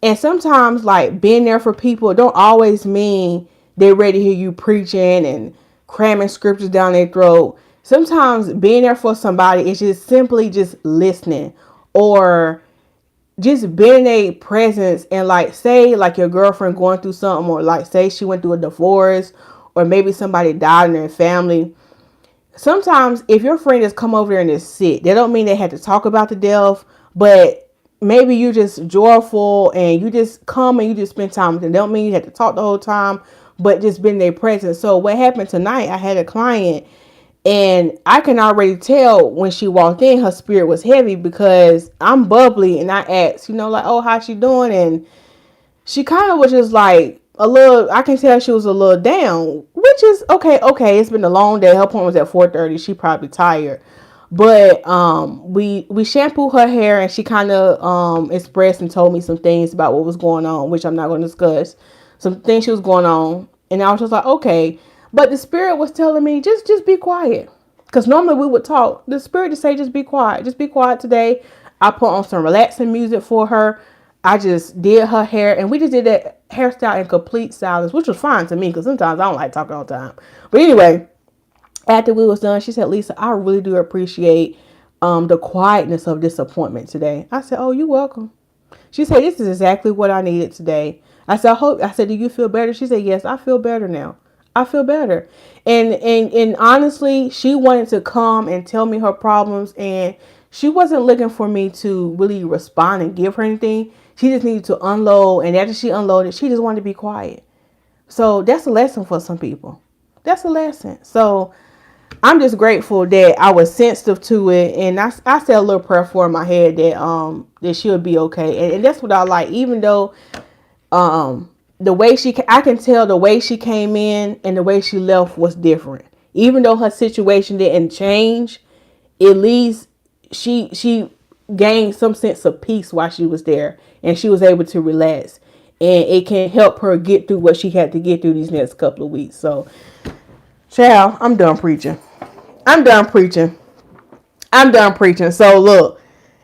and sometimes like being there for people don't always mean they're ready to hear you preaching and cramming scriptures down their throat. Sometimes being there for somebody is just simply just listening, or just being a presence. And like, say like your girlfriend going through something, or like say she went through a divorce, or maybe somebody died in their family. Sometimes if your friend has come over there and is sick, that don't mean they had to talk about the death, but maybe you just joyful and you just come and you just spend time with them. That don't mean you had to talk the whole time, but just been their presence. So what happened tonight, I had a client, and I can already tell when she walked in, her spirit was heavy, because I'm bubbly and I asked, like, oh, how's she doing? And she kind of was just like a little, I can tell she was a little down, which is okay. It's been a long day. Her appointment was at 4:30. She probably tired. But we shampooed her hair, and she kind of expressed and told me some things about what was going on, which I'm not going to discuss. Some things she was going on. And I was just like, okay. But the spirit was telling me, just be quiet. Because normally we would talk. The spirit just say, just be quiet. Just be quiet today. I put on some relaxing music for her. I just did her hair, and we just did that hairstyle in complete silence, which was fine to me because sometimes I don't like talking all the time. But anyway, after we was done, she said, Lisa, I really do appreciate the quietness of this appointment today. I said, oh, you're welcome. She said, this is exactly what I needed today. I said, do you feel better? She said, yes, I feel better now. I feel better. And honestly, she wanted to come and tell me her problems, and she wasn't looking for me to really respond and give her anything. She just needed to unload, and after she unloaded, she just wanted to be quiet. So that's a lesson for some people. That's a lesson. So I'm just grateful that I was sensitive to it, and I said a little prayer for her in my head that she'll be okay, and that's what I like. Even though the way I can tell the way she came in and the way she left was different. Even though her situation didn't change, at least she gained some sense of peace while she was there, and she was able to relax, and it can help her get through what she had to get through these next couple of weeks. So, child, I'm done preaching. So look,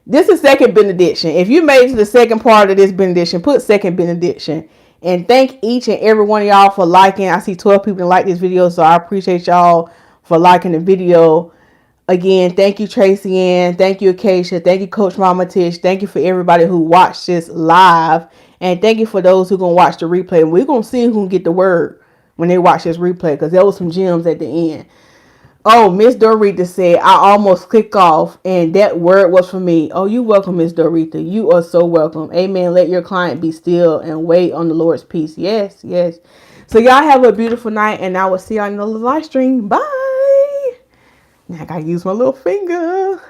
this is second benediction. If you made it to the second part of this benediction, put second benediction. And thank each and every one of y'all for liking. I see 12 people that like this video, so I appreciate y'all for liking the video. Again, thank you, Tracy Ann. Thank you, Acacia. Thank you, Coach Mama Tish. Thank you for everybody who watched this live. And thank you for those who going to watch the replay. We're going to see who can get the word when they watch this replay, because there was some gems at the end. Oh, Miss Dorita said, I almost clicked off, and that word was for me. Oh, you welcome, Miss Dorita. You are so welcome. Amen. Let your client be still and wait on the Lord's peace. Yes. So y'all have a beautiful night, and I will see y'all in the live stream. Bye. Now I got to use my little finger.